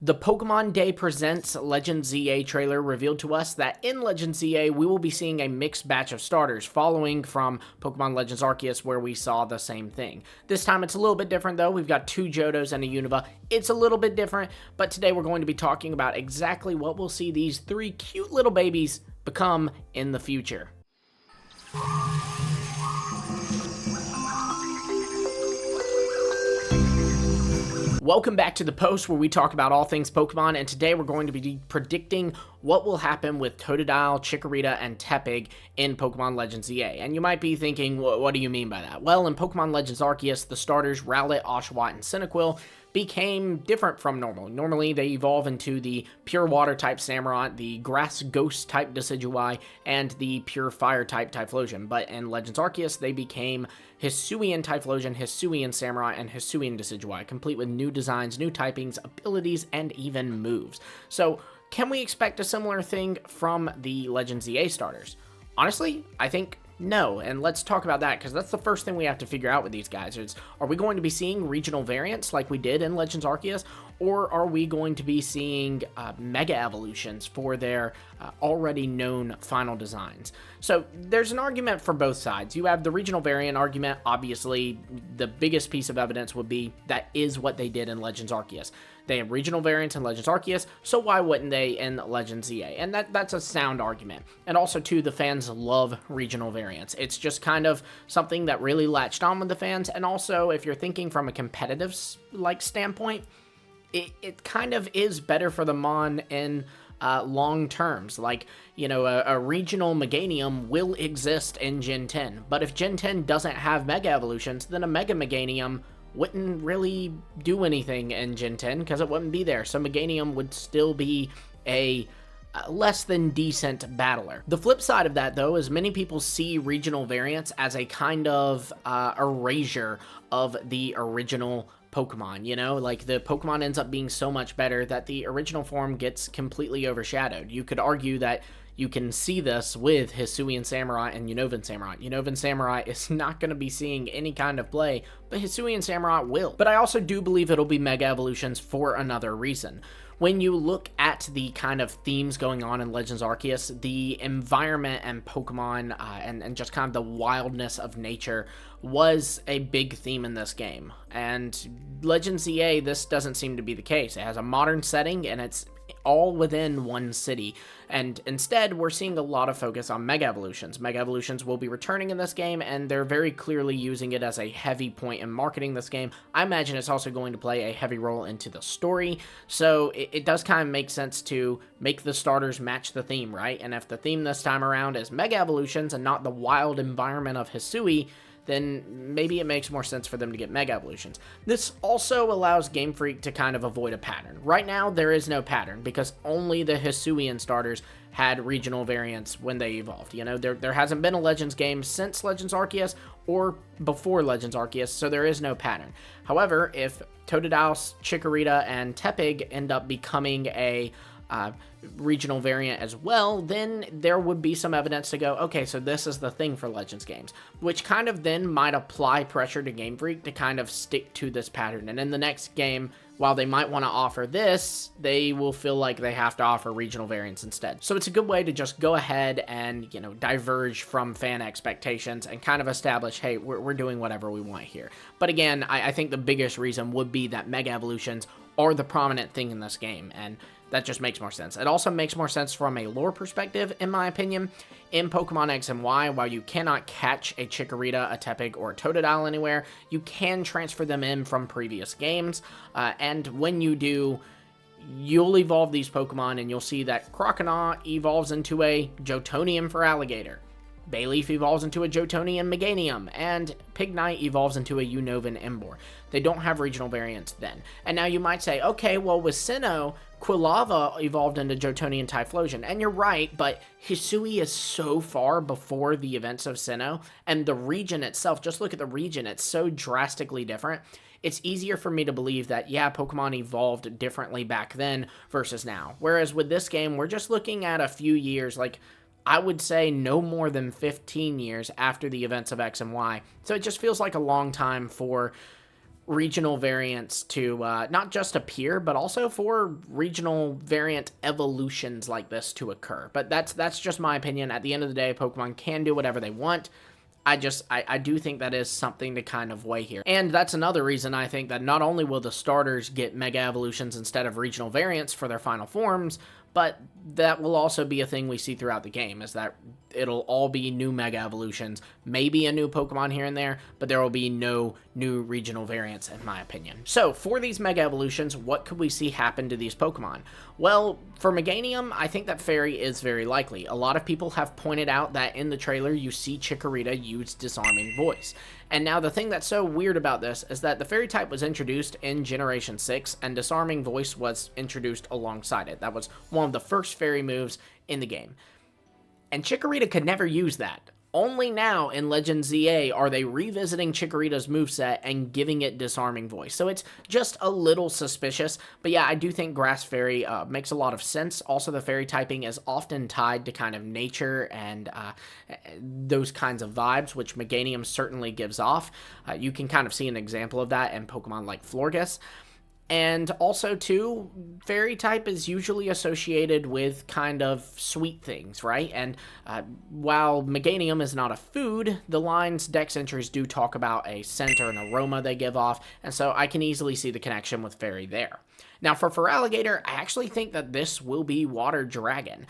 The Pokemon Day Presents Legend ZA trailer revealed to us that in Legend ZA, we will be seeing a mixed batch of starters, following from Pokemon Legends Arceus, where we saw the same thing. This time it's a little bit different though. We've got 2 Johtos and a Unova. It's a little bit different, but today we're going to be talking about exactly what we'll see these 3 cute little babies become in the future. Welcome back to the post where we talk about all things Pokemon, and today we're going to be predicting what will happen with Totodile, Chikorita, and Tepig in Pokemon Legends ZA. And you might be thinking, what do you mean by that? Well, in Pokemon Legends Arceus, the starters Rowlet, Oshawott, and Cyndaquil became different from normal. Normally, they evolve into the pure water type Samurott, the grass ghost type Decidueye, and the pure fire type Typhlosion. But in Legends Arceus, they became Hisuian Typhlosion, Hisuian Samurott, and Hisuian Decidueye, complete with new designs, new typings, abilities, and even moves. So, can we expect a similar thing from the Legends ZA starters? Honestly, I think no, and let's talk about that, because that's the first thing we have to figure out with these guys. Are we going to be seeing regional variants like we did in Legends Arceus, or are we going to be seeing mega evolutions for their already known final designs? So there's an argument for both sides. You have the regional variant argument. Obviously, the biggest piece of evidence would be that is what they did in Legends Arceus. They have regional variants in Legends Arceus, so why wouldn't they in Legends ZA? And that's a sound argument. And also, too, the fans love regional variants. It's just kind of something that really latched on with the fans. And also, if you're thinking from a competitive standpoint, it kind of is better for the Mon in long terms. Like, you know, a regional Meganium will exist in Gen 10. But if Gen 10 doesn't have Mega Evolutions, then a Mega Meganium wouldn't really do anything in Gen 10 because it wouldn't be there. So Meganium would still be a less than decent battler. The flip side of that, though, is many people see regional variants as a kind of erasure of the original Pokemon, you know? Like, the Pokemon ends up being so much better that the original form gets completely overshadowed. You could argue that you can see this with Hisuian Samurott and Unovan Samurott. Unovan Samurott is not going to be seeing any kind of play, but Hisuian Samurott will. But I also do believe it'll be Mega Evolutions for another reason. When you look at the kind of themes going on in Legends Arceus, the environment and Pokemon and just kind of the wildness of nature was a big theme in this game. And Legends ZA, this doesn't seem to be the case. It has a modern setting, and it's all within one city, and instead we're seeing a lot of focus on Mega Evolutions. Mega Evolutions will be returning in this game, and they're very clearly using it as a heavy point in marketing this game. I imagine it's also going to play a heavy role into the story, so it does kind of make sense to make the starters match the theme, right? And if the theme this time around is Mega Evolutions and not the wild environment of Hisui, then maybe it makes more sense for them to get Mega Evolutions. This also allows GameFreak to kind of avoid a pattern. Right now, there is no pattern because only the Hisuian starters had regional variants when they evolved. You know, there hasn't been a Legends game since Legends Arceus or before Legends Arceus, so there is no pattern. However, if Totodile, Chikorita, and Tepig end up becoming a regional variant as well, then there would be some evidence to go, okay, so this is the thing for Legends games, which kind of then might apply pressure to Game Freak to kind of stick to this pattern. And in the next game, while they might want to offer this, they will feel like they have to offer regional variants instead. So it's a good way to just go ahead and, you know, diverge from fan expectations and kind of establish, hey, we're doing whatever we want here. But again, I think the biggest reason would be that Mega Evolutions are the prominent thing in this game, and that just makes more sense. It also makes more sense from a lore perspective, in my opinion. In Pokemon X and Y, while you cannot catch a Chikorita, a Tepig, or a Totodile anywhere, you can transfer them in from previous games, and when you do, you'll evolve these Pokemon, and you'll see that Croconaw evolves into a Jotonian Feraligatr. Bayleaf evolves into a Jotonian Meganium, and Pignite evolves into a Unovan Emboar. They don't have regional variants then. And now you might say, okay, well with Sinnoh, Quilava evolved into Jotonian Typhlosion. And you're right, but Hisui is so far before the events of Sinnoh, and the region itself, just look at the region, it's so drastically different. It's easier for me to believe that, yeah, Pokemon evolved differently back then versus now. Whereas with this game, we're just looking at a few years, like, I would say no more than 15 years after the events of X and Y. So it just feels like a long time for regional variants to not just appear, but also for regional variant evolutions like this to occur. But that's just my opinion. At the end of the day, Pokemon can do whatever they want. I do think that is something to kind of weigh here. And that's another reason I think that not only will the starters get Mega Evolutions instead of regional variants for their final forms, but that will also be a thing we see throughout the game, is that it'll all be new Mega Evolutions, maybe a new Pokemon here and there, but there will be no new regional variants, in my opinion. So, for these Mega Evolutions, what could we see happen to these Pokemon? Well, for Meganium, I think that Fairy is very likely. A lot of people have pointed out that in the trailer, you see Chikorita use Disarming Voice. And now the thing that's so weird about this is that the Fairy type was introduced in Generation 6, and Disarming Voice was introduced alongside it. That was one of the first Fairy moves in the game. And Chikorita could never use that. Only now in Legends ZA are they revisiting Chikorita's moveset and giving it Disarming Voice. So it's just a little suspicious. But yeah, I do think Grass Fairy makes a lot of sense. Also, the Fairy typing is often tied to kind of nature and those kinds of vibes, which Meganium certainly gives off. You can kind of see an example of that in Pokemon like Florges. And also, too, Fairy type is usually associated with kind of sweet things, right? And while Meganium is not a food, the line's Dex entries do talk about a scent or an aroma they give off, and so I can easily see the connection with Fairy there. Now, for Feraligatr, I actually think that this will be Water Dragon.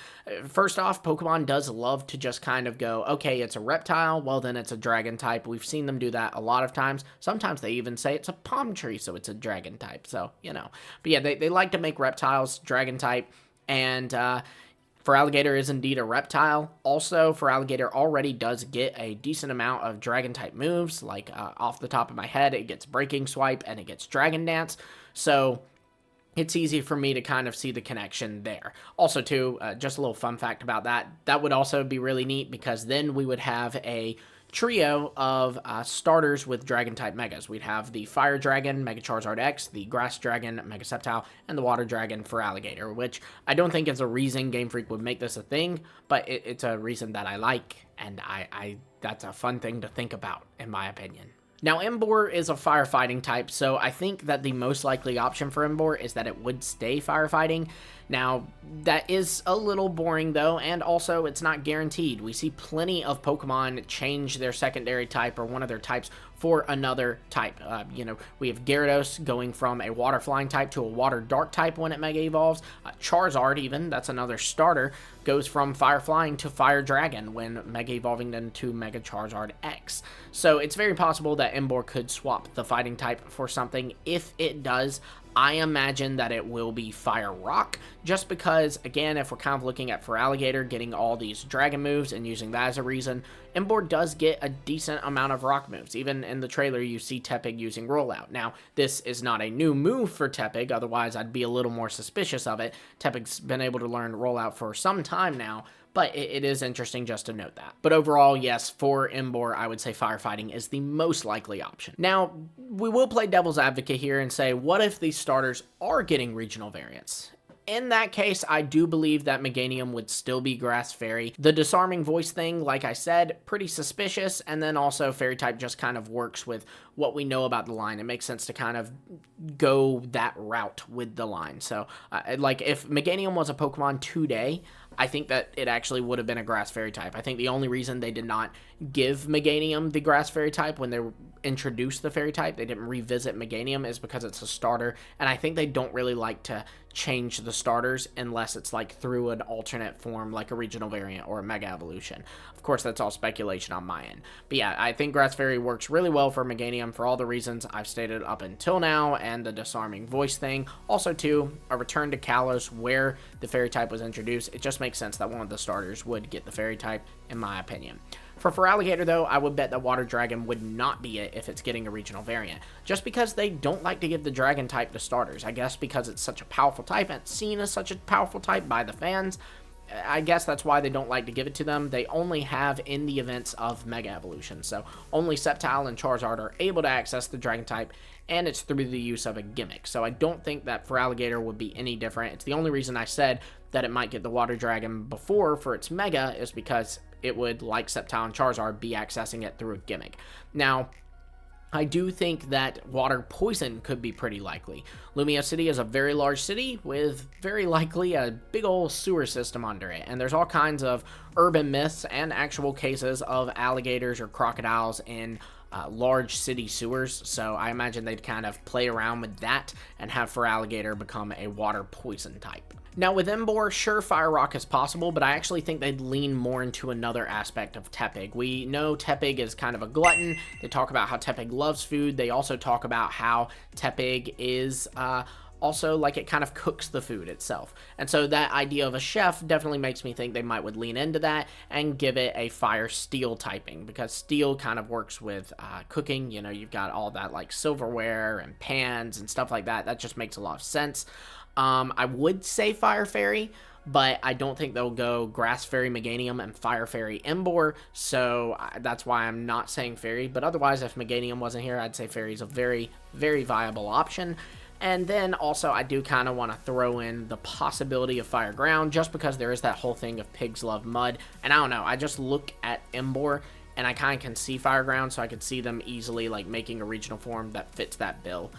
First off, Pokemon does love to just kind of go, okay, it's a reptile, well then it's a dragon type. We've seen them do that a lot of times. Sometimes they even say it's a palm tree, so it's a dragon type, so, you know. But yeah, they like to make reptiles dragon type, and Feraligatr is indeed a reptile. Also, Feraligatr already does get a decent amount of dragon-type moves, like off the top of my head, it gets Breaking Swipe and it gets Dragon Dance, so it's easy for me to kind of see the connection there. Also, too, just a little fun fact about that, that would also be really neat because then we would have a trio of starters with Dragon-type Megas. We'd have the Fire Dragon, Mega Charizard X, the Grass Dragon, Mega Sceptile, and the Water Dragon Feraligatr, which I don't think is a reason Game Freak would make this a thing, but it's a reason that I like, and I that's a fun thing to think about, in my opinion. Now, Emboar is a firefighting type, so I think that the most likely option for Emboar is that it would stay firefighting. Now, that is a little boring, though, and also it's not guaranteed. We see plenty of Pokemon change their secondary type or one of their types for another type. You know, we have Gyarados going from a water flying type to a water dark type when it Mega Evolves. Charizard, even, that's another starter, goes from fire flying to fire dragon when Mega Evolving into Mega Charizard X. So it's very possible that Emboar could swap the fighting type for something. If it does, I imagine that it will be Fire Rock, just because, again, if we're kind of looking at Feraligatr getting all these dragon moves and using that as a reason, Emboar does get a decent amount of rock moves. Even in the trailer, you see Tepig using Rollout. Now, this is not a new move for Tepig, otherwise I'd be a little more suspicious of it. Tepig's been able to learn Rollout for some time now, but it is interesting just to note that. But overall, yes, for Emboar, I would say firefighting is the most likely option. Now, we will play devil's advocate here and say, what if these starters are getting regional variants? In that case, I do believe that Meganium would still be Grass Fairy. The Disarming Voice thing, like I said, pretty suspicious, and then also Fairy type just kind of works with what we know about the line. It makes sense to kind of go that route with the line. So, like, if Meganium was a Pokemon today, I think that it actually would have been a Grass Fairy type. I think the only reason they did not give Meganium the Grass Fairy type when they introduced the Fairy type, they didn't revisit Meganium, is because it's a starter, and I think they don't really like to change the starters unless it's like through an alternate form, like a regional variant or a Mega Evolution. Of course, that's all speculation on my end. But yeah, I think Grass Fairy works really well for Meganium for all the reasons I've stated up until now, and the Disarming Voice thing. Also, too, a return to Kalos where the Fairy type was introduced. It just makes sense that one of the starters would get the Fairy type, in my opinion. For Feraligatr, though, I would bet that Water Dragon would not be it if it's getting a regional variant, just because they don't like to give the Dragon type to starters. I guess because it's such a powerful type and it's seen as such a powerful type by the fans. I guess that's why they don't like to give it to them. They only have in the events of Mega Evolution, so only Sceptile and Charizard are able to access the Dragon type, and it's through the use of a gimmick. So I don't think that Feraligatr would be any different. It's the only reason I said that it might get the Water Dragon before for its Mega is because it would, like Sceptile and Charizard, be accessing it through a gimmick. Now, I do think that water poison could be pretty likely. Lumio City is a very large city with very likely a big old sewer system under it, and there's all kinds of urban myths and actual cases of alligators or crocodiles in large city sewers, so I imagine they'd kind of play around with that and have Feraligatr become a water poison type. Now with Emboar, sure, Fire Rock is possible, but I actually think they'd lean more into another aspect of Tepig. We know Tepig is kind of a glutton. They talk about how Tepig loves food. They also talk about how Tepig is also, like, it kind of cooks the food itself. And so that idea of a chef definitely makes me think they would lean into that and give it a fire steel typing, because steel kind of works with cooking. You know, you've got all that like silverware and pans and stuff like that. That just makes a lot of sense. I would say Fire Fairy, but I don't think they'll go Grass Fairy Meganium and Fire Fairy Emboar, so that's why I'm not saying Fairy. But otherwise, if Meganium wasn't here, I'd say Fairy is a very, very viable option. And then also, I do kind of want to throw in the possibility of Fire Ground, just because there is that whole thing of pigs love mud. And I don't know, I just look at Emboar, and I kind of can see Fire Ground, so I could see them easily like making a regional form that fits that bill.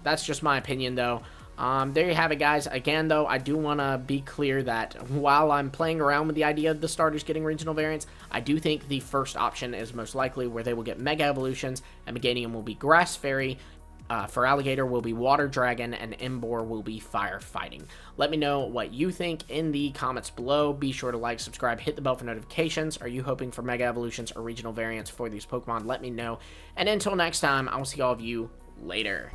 That's just my opinion, though. There you have it, guys. Again, though, I do want to be clear that while I'm playing around with the idea of the starters getting regional variants, I do think the first option is most likely, where they will get Mega Evolutions, and Meganium will be Grass Fairy, Feraligatr will be Water Dragon, and Emboar will be Fire Fighting. Let me know what you think in the comments below. Be sure to like, subscribe, hit the bell for notifications. Are you hoping for Mega Evolutions or regional variants for these Pokemon? Let me know. And until next time, I will see all of you later.